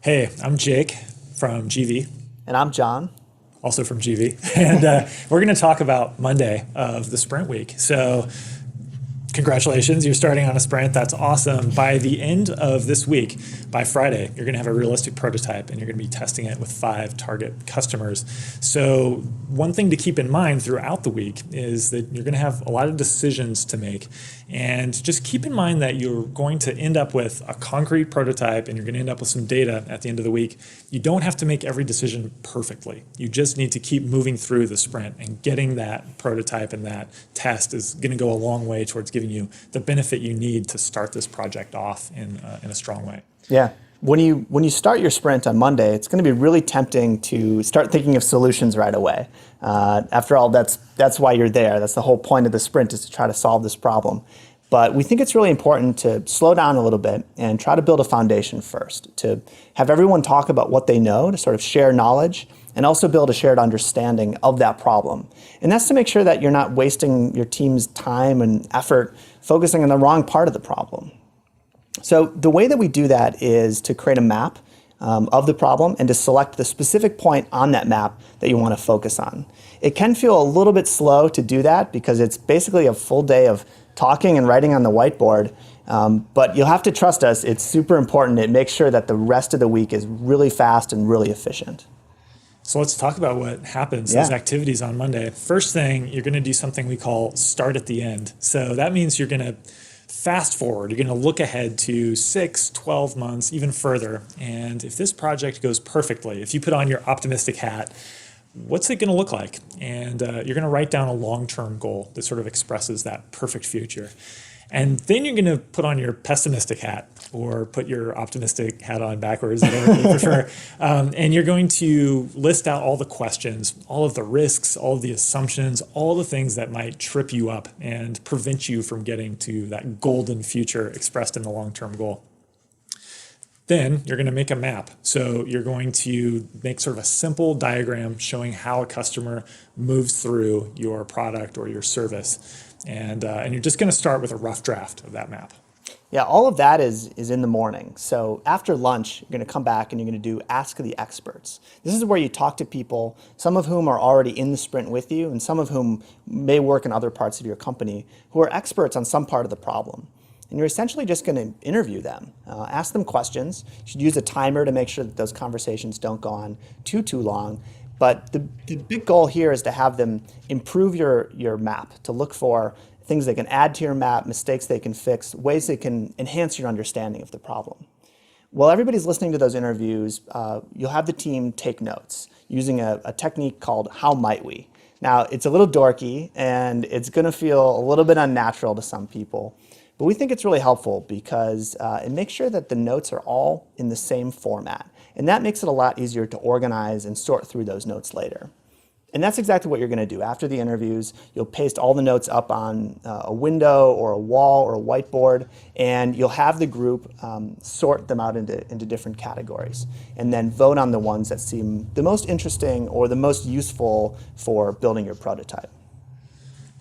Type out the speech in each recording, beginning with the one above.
Hey, I'm Jake from GV, And I'm John. also from GV, and we're going to talk about Monday of the sprint week. So congratulations, you're starting on a sprint. That's awesome. By the end of this week, by Friday, you're going to have a realistic prototype and you're going to be testing it with 5 target customers. So one thing to keep in mind throughout the week is that you're going to have a lot of decisions to make. And just keep in mind that you're going to end up with a concrete prototype and you're going to end up with some data at the end of the week. You don't have to make every decision perfectly. You just need to keep moving through the sprint, and getting that prototype and that test is going to go a long way towards giving you the benefit you need to start this project off in a strong way. Yeah. When you start your sprint on Monday, it's going to be really tempting to start thinking of solutions right away. After all, that's why you're there. That's the whole point of the sprint, is to try to solve this problem. But we think it's really important to slow down a little bit and try to build a foundation first, to have everyone talk about what they know, to sort of share knowledge, and also build a shared understanding of that problem. And that's to make sure that you're not wasting your team's time and effort focusing on the wrong part of the problem. So the way that we do that is to create a map of the problem and to select the specific point on that map that you want to focus on. It can feel a little bit slow to do that because it's basically a full day of talking and writing on the whiteboard, but you'll have to trust us. It's super important. It makes sure that the rest of the week is really fast and really efficient. So let's talk about what happens, those activities on Monday. First thing, you're going to do something we call start at the end. So that means you're going to fast forward. You're going to look ahead to 6, 12 months, even further. And if this project goes perfectly, if you put on your optimistic hat, what's it going to look like? And you're going to write down a long-term goal that sort of expresses that perfect future. And then you're going to put on your pessimistic hat, or put your optimistic hat on backwards, whatever you prefer. And you're going to list out all the questions, all of the risks, all of the assumptions, all the things that might trip you up and prevent you from getting to that golden future expressed in the long-term goal. Then you're going to make a map. So you're going to make sort of a simple diagram showing how a customer moves through your product or your service. And you're just going to start with a rough draft of that map. Yeah, all of that is in the morning. So after lunch, you're going to come back and you're going to do Ask the Experts. This is where you talk to people, some of whom are already in the sprint with you, and some of whom may work in other parts of your company, who are experts on some part of the problem. And you're essentially just going to interview them, ask them questions. You should use a timer to make sure that those conversations don't go on too long. But the big goal here is to have them improve your map, to look for things they can add to your map, mistakes they can fix, ways they can enhance your understanding of the problem. While everybody's listening to those interviews, you'll have the team take notes using a technique called How Might We? Now, it's a little dorky and it's going to feel a little bit unnatural to some people, but we think it's really helpful because it makes sure that the notes are all in the same format. And that makes it a lot easier to organize and sort through those notes later. And that's exactly what you're going to do. After the interviews, you'll paste all the notes up on a window or a wall or a whiteboard, and you'll have the group sort them out into different categories, and then vote on the ones that seem the most interesting or the most useful for building your prototype.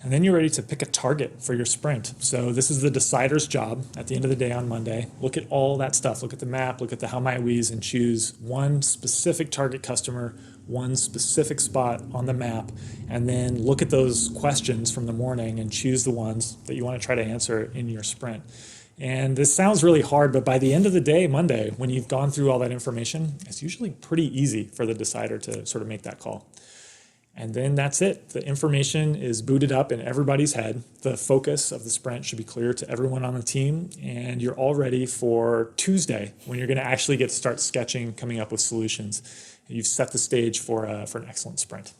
And then you're ready to pick a target for your sprint. So this is the decider's job at the end of the day on Monday. Look at all that stuff. Look at the map, look at the how might we's, and choose one specific target customer, one specific spot on the map, and then look at those questions from the morning and choose the ones that you want to try to answer in your sprint. And this sounds really hard, but by the end of the day, Monday, when you've gone through all that information, it's usually pretty easy for the decider to sort of make that call. And then that's it. The information is booted up in everybody's head. The focus of the sprint should be clear to everyone on the team, and you're all ready for Tuesday, when you're going to actually get to start sketching, coming up with solutions. You've set the stage for an excellent sprint.